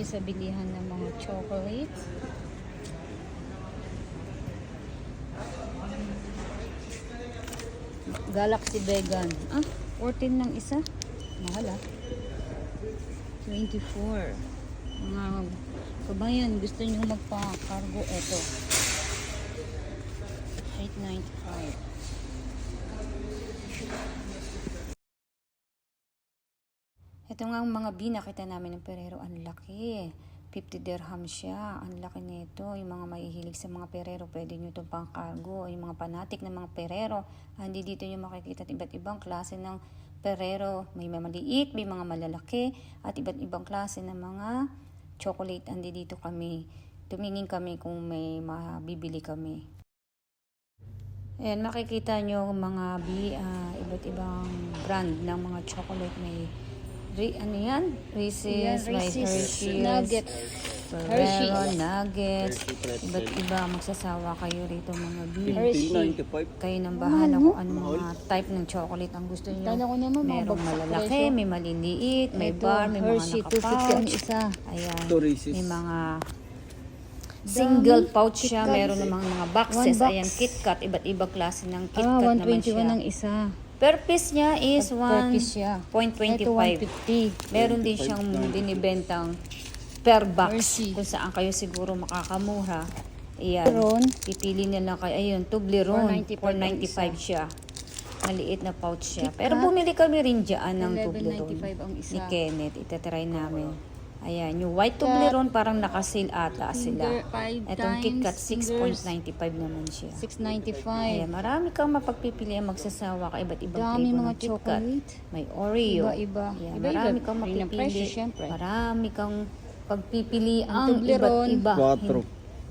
kami sa bilihan ng mga chocolate. Galaxy Vegan. 14 ng isa. Mahal 24. Mga kabayan, gusto nyo magpa-cargo, eto. 8.95. Ito nga ang mga nakita namin ng perero. Ang laki. 50 dirham siya. Ang laki nito. Yung mga mahihilig sa mga perero, pwede nyo itong pang-cargo. Yung mga panatik ng mga perero, hindi dito nyo makikita iba't ibang klase ng perero. May maliit, may mga malalaki, at iba't ibang klase ng mga chocolate. Andi dito kami. Tumingin kami kung may mabibili kami. Ayan, makikita nyo mga iba't ibang brand ng mga chocolate. May ano yan? Reese's, may Hershey's, Nuggets, Ferrero, Nuggets, iba't iba. Magsasawa kayo rito mga Hershey. Kayo nang bahala kung anong mga type ng chocolate ang gusto nyo. Merong malalaki, may maliliit, may bar, may Hershey, mga nakapouch. isa. Ayan, may mga single pouch siya. Meron namang mga boxes. Ayan, KitKat, iba't ibang klase ng KitKat naman siya. 121 ang isa. Per piece niya is Per piece siya. 1.25. Ito 150. Meron din siyang binibentang per box. Hershey. Kung saan kayo siguro makakamura. Ayan. Toblerone. Pipili na lang kayo. Ayun, Toblerone. 495 siya. Maliit na pouch siya. Pero bumili kami rin dyan ng Toblerone 11.95 ang isa. ni Kenneth. Itatry namin. Ayan, yung white Toblerone parang nakasil ata sila. Etong KitKat 6.95 naman siya. 6.95. Ayan, marami kang mapagpipilian, magsasawa ka, iba't ibang Dami flavor mga ng KitKat. chocolate. May Oreo. Iba-iba. Ayan, Iba-iba. marami kang Rin ang mapipili. presyo, syempre. Marami kang pagpipili Ang ang iba't Toblerone, iba. 4.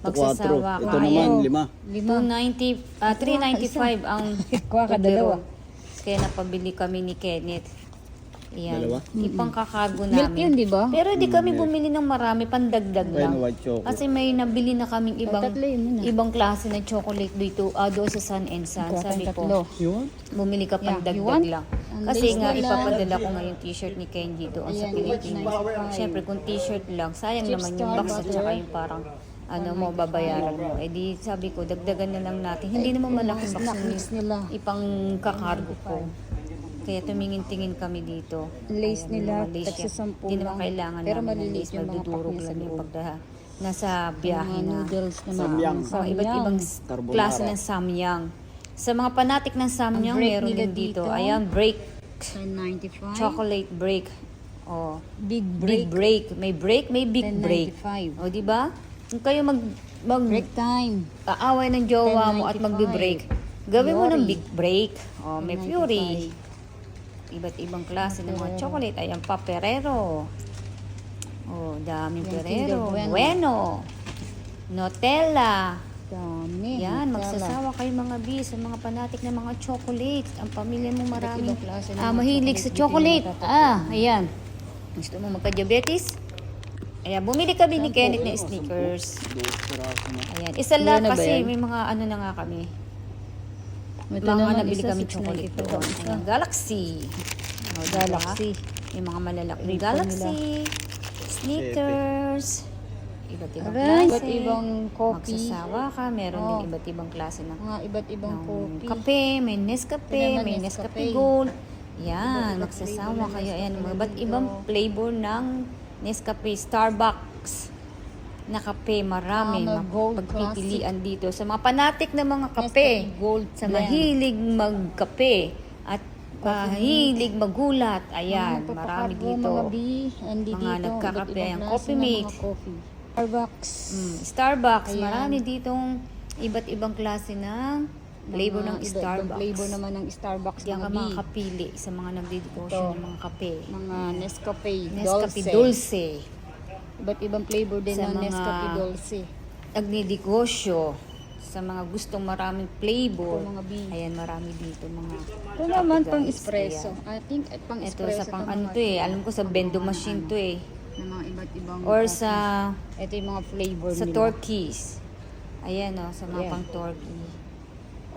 Magsasawa ka. Ito naman, Ayan, 395 ang Kuha ka dalawa. Toblerone. Kaya napabili kami ni Kenneth. Ayan, Dalawa? ipangkakago Milk yan, namin. di ba? Pero di kami bumili ng marami, pandagdag lang. white chocolate. Kasi may nabili na kaming Tatlo yun muna. ibang klase ng chocolate dito, doon sa Sun and Sun. Sabi ko, Yun? bumili ka Yeah, pandagdag you want? lang. Ang Kasi lace nga, nila. ipapadala ko nga yung t-shirt ni Kenji doon sa Ayan, Pilipinas. 8.95. Siyempre, kung t-shirt lang, sayang Chips naman yung Star box at butter. saka yung parang mo, babayaran mo. Eh di, sabi ko, dagdagan na lang natin. Hindi naman malaking box Snacks yung nila. ipang kakargo ko. Kaya tumingin-tingin kami dito. Lace Ayan, nila, mga lace tagsa siya. 10 Hindi naman lang. kailangan Pero namin ng maliliit lace. yung mga Magdudurog pack niya sa lang yung loob. pagda nasa biyahe Mga na. noodles na Samyang. Iba't ibang Carbonara. klase ng samyang. Sa mga panatik ng samyang, Ang break meron nila din dito. dito. Ayan, break. 10.95. Chocolate break. Oh, Big big break. break. May break, may big break. 10.95. O, di ba? Kung kayo Break time. aaway ng jowa mo at 10.95. magbe-break, gawin mo ng Fury. big break. Oh, may 10.95. Fury. Iba't ibang klase ng mga chocolate. Ayan pa, Ferrero. Oh, daming Yung Ferrero. Kinder Bueno. Bueno. Nutella. Dami. Yan, Nutella. magsasawa kayo mga bis sa mga panatik ng mga chocolate. Ang pamilya mo maraming ibang klase ng mga mahilig sa chocolate. chocolate. Dito yung Ayan. Gusto mo magka-diabetes? Ayan, bumili kami ni Kenneth na sneakers. Ayan, isa lang Ano ba kasi yan? may mga ano na nga kami. Ito Mga naman nabili isa, kami chocolate 6.95 doon. ang isa. Ayan, Galaxy. O, Galaxy. Yung mga malalaking Ribbon Galaxy. Sneakers. Iba't ibang Aray, klase. iba't ibang coffee. Magsasawa ka. Meron din Oh. iba't ibang klase ng Mga iba't ibang ng coffee. kape, may Nescafe, Ito naman, may Nescafe. Nescafe Gold. Yan, Iba't-ibang magsasawa flavor ng kayo. Ayan, Nescafe iba't dito. ibang flavor ng Nescafe, Starbucks na kape, marami. Mga gold Pagpipilian dito. Sa mga panatik na mga kape, Nescafe Gold sa blend. mahilig magkape, at mahilig magulat. Ayan, Mga marami papakargo, dito. Mga andi Mga dito. nagkakape, Iba't ibang ang klase Coffee ng Mate. mga coffee. Starbucks. Starbucks, Ayan. marami ditong iba't ibang klase ng flavor ng Mga iba't ibang Starbucks. flavor naman ng Starbucks. Diyan ka mga makakapili sa mga nagdidikosyon Ito. ng mga kape. Mga Nescafe, Nescafe Dulce. Dulce. Iba't ibang flavor din Sa ng mga- Nescafe Dulce. Nagdidikosyo sa mga gustong maraming flavor. Ito, mga B. Ayan, marami dito mga Ito naman kape, pang guys. espresso. Ayan. I think pang Ito espresso. sa pang to, ano mga to eh. Alam ko sa bendo machine to eh. ng mga iba't ibang Or coffee. sa Ito yung mga flavor sa nila. Torquis. Ayan o, sa mga Yeah. pang Torquis.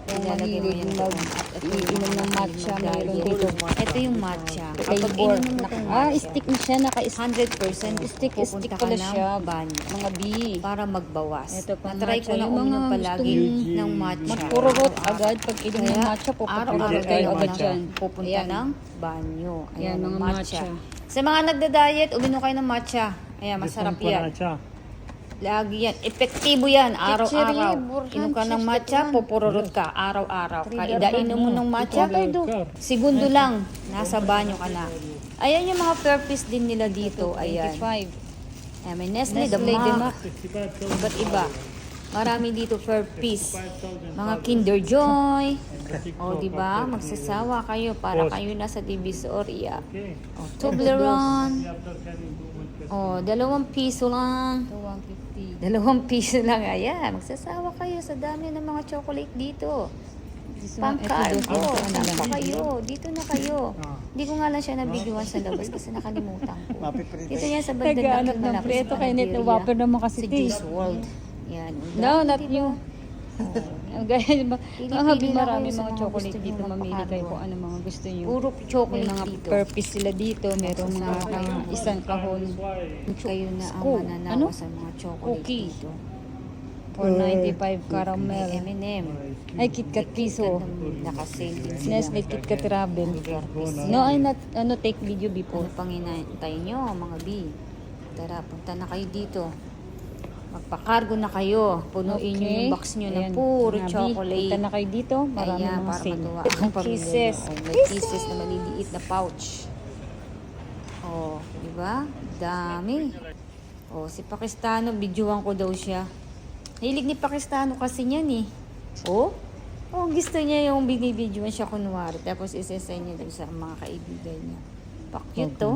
Kung Ilalagay mo mahilig yan mag doon. at iinom ng matcha, mayroon dito. Ito yung matcha. Kapag Flavor. inom mo itong Ah, matcha, stick na siya. 100% Stick pupunta ka pala ng siya. banyo Mga B. para magbawas. Ito pang Natry ko matcha. na Yung mga uminom palagi gustong ng matcha. Magpururot agad. Pag inom ng Kaya, matcha, araw-araw pupururot kayo agad yan. pupunta Ayan. ng banyo. Ayan, mga matcha. Sa mga nagda-diet, uminom kayo ng matcha. Ayan, masarap yan. Lagi yan. Epektibo yan, araw-araw. Chichiri, Inom ka ng burhan, matcha, shit, pupururot ka, araw-araw. Three Kaidainin mo ng matcha, segundo lang, nasa banyo ka na. Ayan yung mga purpose din nila dito. Ayan. 25. Ayan, may Nestle, Nestle, Demac, iba't iba. Marami dito per piece. Mga Kinder Joy. O, di ba? Magsasawa kayo para kayo nasa Divisoria. O, Toblerone. O, 2 piso lang. 150. 2 piso lang. Ayan, magsasawa kayo sa dami ng mga chocolate dito. Pangkargo. Ano pa kayo? Dito na kayo. Hindi ko nga lang siya nabidyoan sa labas kasi nakalimutan ko. Dito yan sa bandang Naghahanap ng malapit preto sa kay Net. Panaderia. Whopper naman kasi Si ito eh. Juice World. Yan. No, not Diba? you. Ang gaya ba? Pili-pili Ang habi lang marami kayo sa mga mga chocolate gusto dito. nyo Mamili kayo magpakargo. kung ano mga gusto nyo. Puro May chocolate mga dito. purpose sila dito. Merong mga isang kahon. Kayo na ang Scoop. mananawa Ano? sa mga chocolate Cookie. dito. For 95 May caramel. M&M. Ay, KitKat piso. Nakasale din sila. Nestle KitKat Raben. Purpose No, yan. I not, take video before. Ano pang inaantay nyo, mga B? Tara, punta na kayo dito. Magpakargo na kayo. Punuin nyo yung box nyo ng Ayan, puro mga B, chocolate. Punta na kayo dito. Marami Ayan, mga para sale. matuwa ang pamilya Kisses. nyo. Oh, may kisses na maliliit na pouch. Oh, di ba? Dami. Oh, si Pakistano, videoan ko daw siya. Hilig ni Pakistano kasi niyan eh. Oh, oh gusto niya yung binibidyoan siya kunwari. Tapos isesend niya daw sa mga kaibigan niya. Pa-cute to.